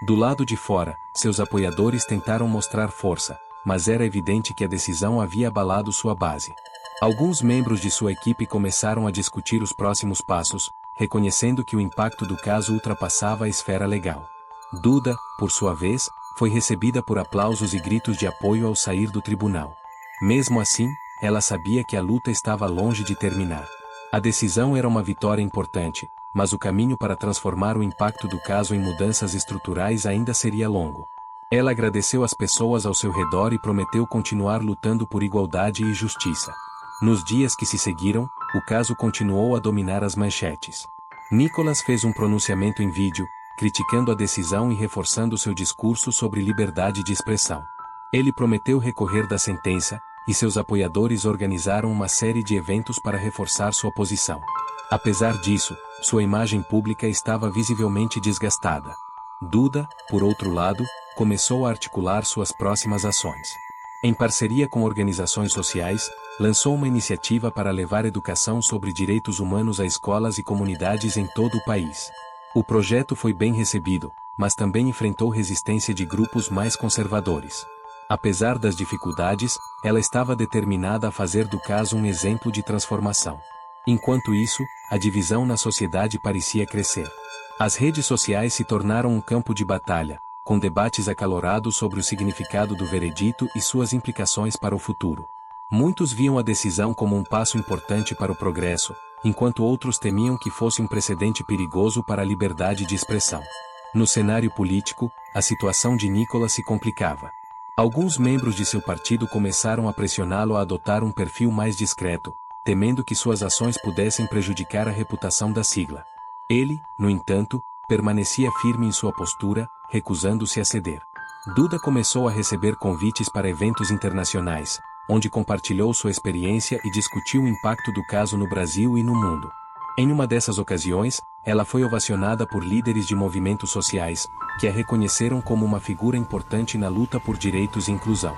Do lado de fora, seus apoiadores tentaram mostrar força, mas era evidente que a decisão havia abalado sua base. Alguns membros de sua equipe começaram a discutir os próximos passos, reconhecendo que o impacto do caso ultrapassava a esfera legal. Duda, por sua vez, foi recebida por aplausos e gritos de apoio ao sair do tribunal. Mesmo assim, ela sabia que a luta estava longe de terminar. A decisão era uma vitória importante, mas o caminho para transformar o impacto do caso em mudanças estruturais ainda seria longo. Ela agradeceu às pessoas ao seu redor e prometeu continuar lutando por igualdade e justiça. Nos dias que se seguiram, o caso continuou a dominar as manchetes. Nicolas fez um pronunciamento em vídeo, criticando a decisão e reforçando seu discurso sobre liberdade de expressão. Ele prometeu recorrer da sentença, e seus apoiadores organizaram uma série de eventos para reforçar sua posição. Apesar disso, sua imagem pública estava visivelmente desgastada. Duda, por outro lado, começou a articular suas próximas ações. Em parceria com organizações sociais, lançou uma iniciativa para levar educação sobre direitos humanos a escolas e comunidades em todo o país. O projeto foi bem recebido, mas também enfrentou resistência de grupos mais conservadores. Apesar das dificuldades, ela estava determinada a fazer do caso um exemplo de transformação. Enquanto isso, a divisão na sociedade parecia crescer. As redes sociais se tornaram um campo de batalha, com debates acalorados sobre o significado do veredito e suas implicações para o futuro. Muitos viam a decisão como um passo importante para o progresso, enquanto outros temiam que fosse um precedente perigoso para a liberdade de expressão. No cenário político, a situação de Nicolas se complicava. Alguns membros de seu partido começaram a pressioná-lo a adotar um perfil mais discreto, temendo que suas ações pudessem prejudicar a reputação da sigla. Ele, no entanto, permanecia firme em sua postura, recusando-se a ceder. Duda começou a receber convites para eventos internacionais, onde compartilhou sua experiência e discutiu o impacto do caso no Brasil e no mundo. Em uma dessas ocasiões, ela foi ovacionada por líderes de movimentos sociais, que a reconheceram como uma figura importante na luta por direitos e inclusão.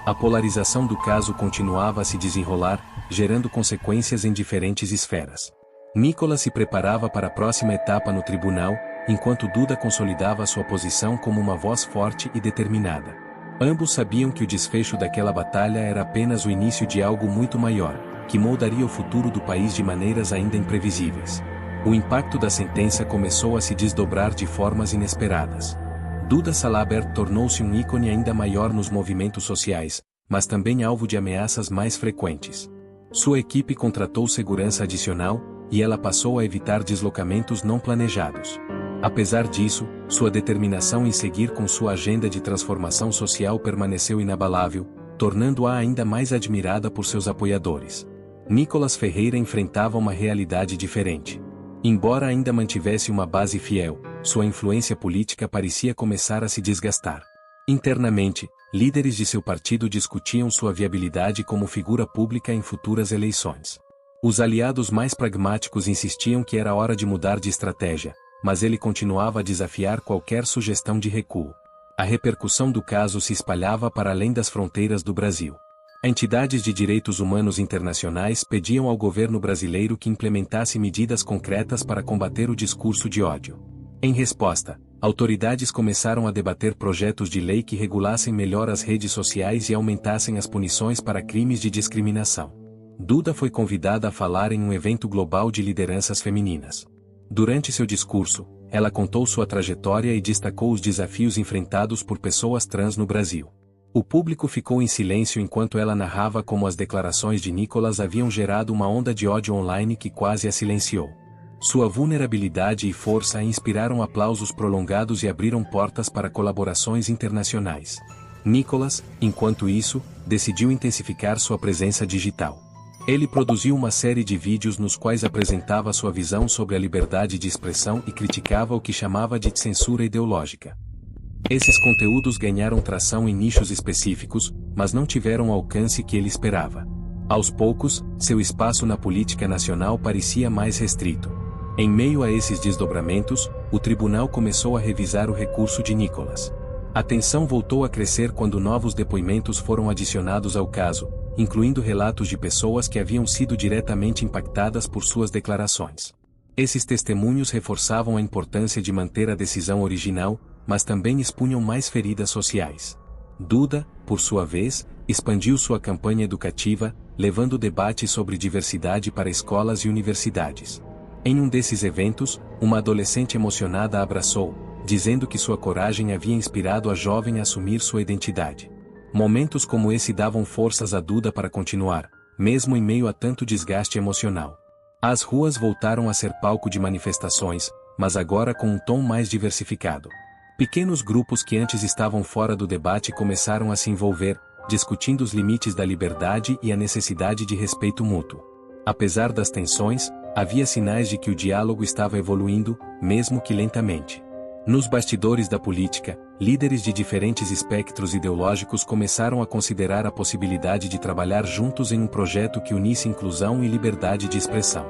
A polarização do caso continuava a se desenrolar, gerando consequências em diferentes esferas. Nicolas se preparava para a próxima etapa no tribunal, enquanto Duda consolidava sua posição como uma voz forte e determinada. Ambos sabiam que o desfecho daquela batalha era apenas o início de algo muito maior, que moldaria o futuro do país de maneiras ainda imprevisíveis. O impacto da sentença começou a se desdobrar de formas inesperadas. Duda Salabert tornou-se um ícone ainda maior nos movimentos sociais, mas também alvo de ameaças mais frequentes. Sua equipe contratou segurança adicional, e ela passou a evitar deslocamentos não planejados. Apesar disso, sua determinação em seguir com sua agenda de transformação social permaneceu inabalável, tornando-a ainda mais admirada por seus apoiadores. Nicolas Ferreira enfrentava uma realidade diferente. Embora ainda mantivesse uma base fiel, sua influência política parecia começar a se desgastar. Internamente, líderes de seu partido discutiam sua viabilidade como figura pública em futuras eleições. Os aliados mais pragmáticos insistiam que era hora de mudar de estratégia, mas ele continuava a desafiar qualquer sugestão de recuo. A repercussão do caso se espalhava para além das fronteiras do Brasil. Entidades de direitos humanos internacionais pediam ao governo brasileiro que implementasse medidas concretas para combater o discurso de ódio. Em resposta, autoridades começaram a debater projetos de lei que regulassem melhor as redes sociais e aumentassem as punições para crimes de discriminação. Duda foi convidada a falar em um evento global de lideranças femininas. Durante seu discurso, ela contou sua trajetória e destacou os desafios enfrentados por pessoas trans no Brasil. O público ficou em silêncio enquanto ela narrava como as declarações de Nicholas haviam gerado uma onda de ódio online que quase a silenciou. Sua vulnerabilidade e força inspiraram aplausos prolongados e abriram portas para colaborações internacionais. Nicholas, enquanto isso, decidiu intensificar sua presença digital. Ele produziu uma série de vídeos nos quais apresentava sua visão sobre a liberdade de expressão e criticava o que chamava de censura ideológica. Esses conteúdos ganharam tração em nichos específicos, mas não tiveram o alcance que ele esperava. Aos poucos, seu espaço na política nacional parecia mais restrito. Em meio a esses desdobramentos, o tribunal começou a revisar o recurso de Nicholas. A tensão voltou a crescer quando novos depoimentos foram adicionados ao caso, incluindo relatos de pessoas que haviam sido diretamente impactadas por suas declarações. Esses testemunhos reforçavam a importância de manter a decisão original, mas também expunham mais feridas sociais. Duda, por sua vez, expandiu sua campanha educativa, levando debate sobre diversidade para escolas e universidades. Em um desses eventos, uma adolescente emocionada a abraçou, dizendo que sua coragem havia inspirado a jovem a assumir sua identidade. Momentos como esse davam forças a Duda para continuar, mesmo em meio a tanto desgaste emocional. As ruas voltaram a ser palco de manifestações, mas agora com um tom mais diversificado. Pequenos grupos que antes estavam fora do debate começaram a se envolver, discutindo os limites da liberdade e a necessidade de respeito mútuo. Apesar das tensões, havia sinais de que o diálogo estava evoluindo, mesmo que lentamente. Nos bastidores da política, líderes de diferentes espectros ideológicos começaram a considerar a possibilidade de trabalhar juntos em um projeto que unisse inclusão e liberdade de expressão.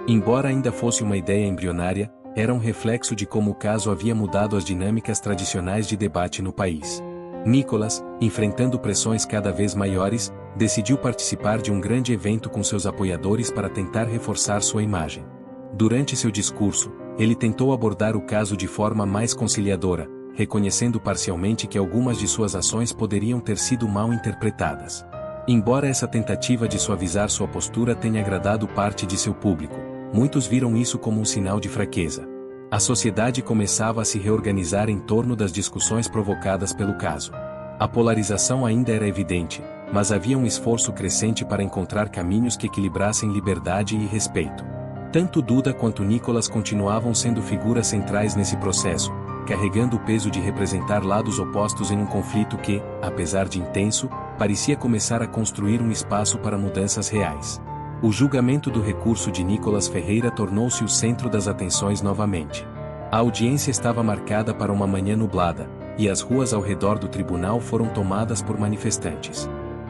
Embora ainda fosse uma ideia embrionária, era um reflexo de como o caso havia mudado as dinâmicas tradicionais de debate no país. Nicholas, enfrentando pressões cada vez maiores, decidiu participar de um grande evento com seus apoiadores para tentar reforçar sua imagem. Durante seu discurso, ele tentou abordar o caso de forma mais conciliadora, reconhecendo parcialmente que algumas de suas ações poderiam ter sido mal interpretadas. Embora essa tentativa de suavizar sua postura tenha agradado parte de seu público, muitos viram isso como um sinal de fraqueza. A sociedade começava a se reorganizar em torno das discussões provocadas pelo caso. A polarização ainda era evidente, mas havia um esforço crescente para encontrar caminhos que equilibrassem liberdade e respeito. Tanto Duda quanto Nicholas continuavam sendo figuras centrais nesse processo, carregando o peso de representar lados opostos em um conflito que, apesar de intenso, parecia começar a construir um espaço para mudanças reais. O julgamento do recurso de Nicholas Ferreira tornou-se o centro das atenções novamente. A audiência estava marcada para uma manhã nublada, e as ruas ao redor do tribunal foram tomadas por manifestantes.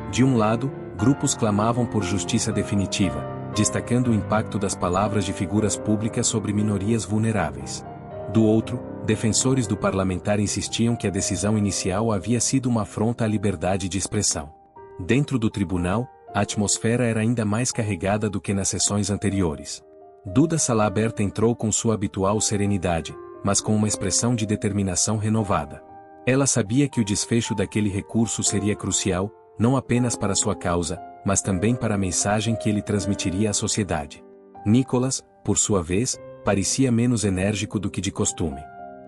De um lado, grupos clamavam por justiça definitiva, destacando o impacto das palavras de figuras públicas sobre minorias vulneráveis. Do outro, defensores do parlamentar insistiam que a decisão inicial havia sido uma afronta à liberdade de expressão. Dentro do tribunal, a atmosfera era ainda mais carregada do que nas sessões anteriores. Duda Salabert entrou com sua habitual serenidade, mas com uma expressão de determinação renovada. Ela sabia que o desfecho daquele recurso seria crucial, não apenas para sua causa, mas também para a mensagem que ele transmitiria à sociedade. Nicholas, por sua vez, parecia menos enérgico do que de costume.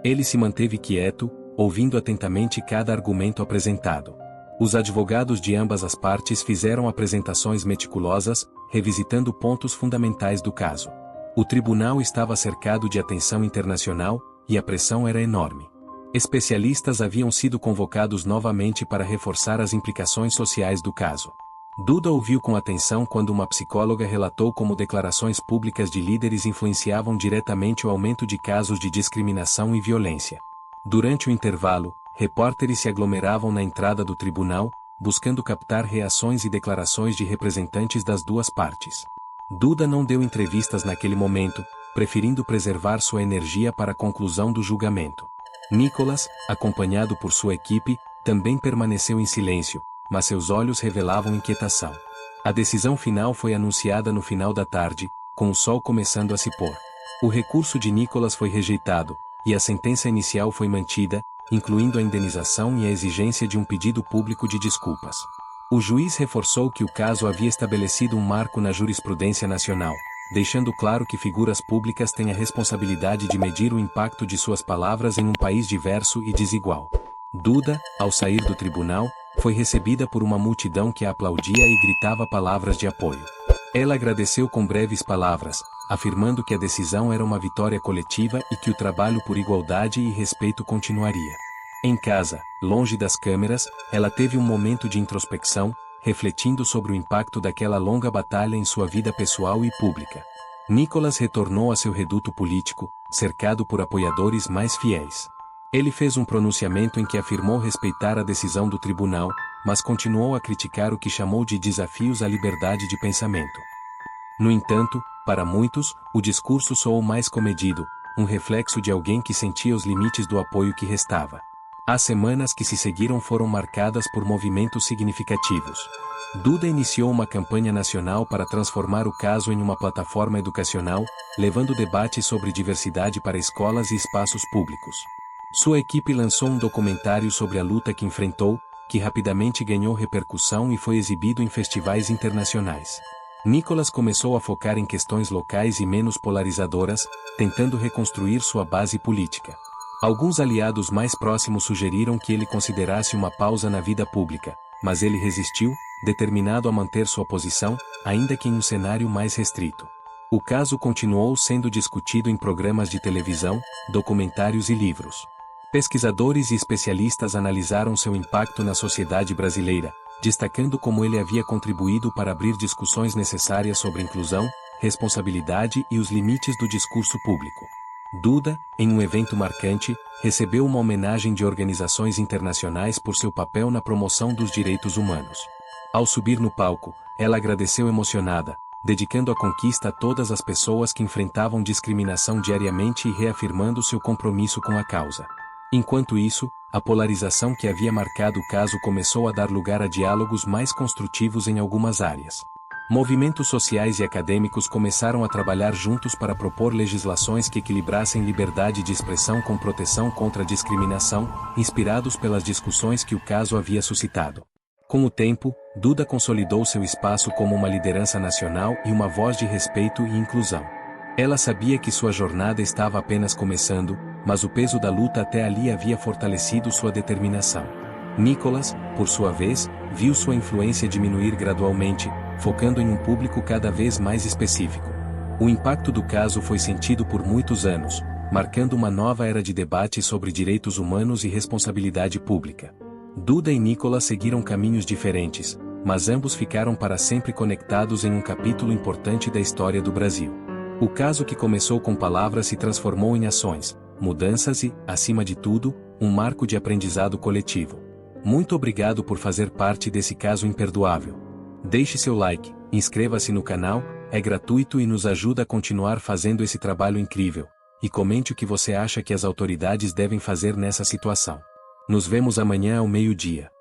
Ele se manteve quieto, ouvindo atentamente cada argumento apresentado. Os advogados de ambas as partes fizeram apresentações meticulosas, revisitando pontos fundamentais do caso. O tribunal estava cercado de atenção internacional, e a pressão era enorme. Especialistas haviam sido convocados novamente para reforçar as implicações sociais do caso. Duda ouviu com atenção quando uma psicóloga relatou como declarações públicas de líderes influenciavam diretamente o aumento de casos de discriminação e violência. Durante o intervalo, repórteres se aglomeravam na entrada do tribunal, buscando captar reações e declarações de representantes das duas partes. Duda não deu entrevistas naquele momento, preferindo preservar sua energia para a conclusão do julgamento. Nicholas, acompanhado por sua equipe, também permaneceu em silêncio, mas seus olhos revelavam inquietação. A decisão final foi anunciada no final da tarde, com o sol começando a se pôr. O recurso de Nicholas foi rejeitado, e a sentença inicial foi mantida, incluindo a indenização e a exigência de um pedido público de desculpas. O juiz reforçou que o caso havia estabelecido um marco na jurisprudência nacional, deixando claro que figuras públicas têm a responsabilidade de medir o impacto de suas palavras em um país diverso e desigual. Duda, ao sair do tribunal, foi recebida por uma multidão que a aplaudia e gritava palavras de apoio. Ela agradeceu com breves palavras, afirmando que a decisão era uma vitória coletiva e que o trabalho por igualdade e respeito continuaria. Em casa, longe das câmeras, ela teve um momento de introspecção, refletindo sobre o impacto daquela longa batalha em sua vida pessoal e pública. Nicolas retornou a seu reduto político, cercado por apoiadores mais fiéis. Ele fez um pronunciamento em que afirmou respeitar a decisão do tribunal, mas continuou a criticar o que chamou de desafios à liberdade de pensamento. No entanto, para muitos, o discurso soou mais comedido, um reflexo de alguém que sentia os limites do apoio que restava. As semanas que se seguiram foram marcadas por movimentos significativos. Duda iniciou uma campanha nacional para transformar o caso em uma plataforma educacional, levando debates sobre diversidade para escolas e espaços públicos. Sua equipe lançou um documentário sobre a luta que enfrentou, que rapidamente ganhou repercussão e foi exibido em festivais internacionais. Nicolas começou a focar em questões locais e menos polarizadoras, tentando reconstruir sua base política. Alguns aliados mais próximos sugeriram que ele considerasse uma pausa na vida pública, mas ele resistiu, determinado a manter sua posição, ainda que em um cenário mais restrito. O caso continuou sendo discutido em programas de televisão, documentários e livros. Pesquisadores e especialistas analisaram seu impacto na sociedade brasileira, destacando como ele havia contribuído para abrir discussões necessárias sobre inclusão, responsabilidade e os limites do discurso público. Duda, em um evento marcante, recebeu uma homenagem de organizações internacionais por seu papel na promoção dos direitos humanos. Ao subir no palco, ela agradeceu emocionada, dedicando a conquista a todas as pessoas que enfrentavam discriminação diariamente e reafirmando seu compromisso com a causa. Enquanto isso, a polarização que havia marcado o caso começou a dar lugar a diálogos mais construtivos em algumas áreas. Movimentos sociais e acadêmicos começaram a trabalhar juntos para propor legislações que equilibrassem liberdade de expressão com proteção contra a discriminação, inspirados pelas discussões que o caso havia suscitado. Com o tempo, Duda consolidou seu espaço como uma liderança nacional e uma voz de respeito e inclusão. Ela sabia que sua jornada estava apenas começando, mas o peso da luta até ali havia fortalecido sua determinação. Nicolas, por sua vez, viu sua influência diminuir gradualmente, focando em um público cada vez mais específico. O impacto do caso foi sentido por muitos anos, marcando uma nova era de debate sobre direitos humanos e responsabilidade pública. Duda e Nicolas seguiram caminhos diferentes, mas ambos ficaram para sempre conectados em um capítulo importante da história do Brasil. O caso que começou com palavras se transformou em ações, mudanças e, acima de tudo, um marco de aprendizado coletivo. Muito obrigado por fazer parte desse caso imperdoável. Deixe seu like, inscreva-se no canal, é gratuito e nos ajuda a continuar fazendo esse trabalho incrível, e comente o que você acha que as autoridades devem fazer nessa situação. Nos vemos amanhã ao meio-dia.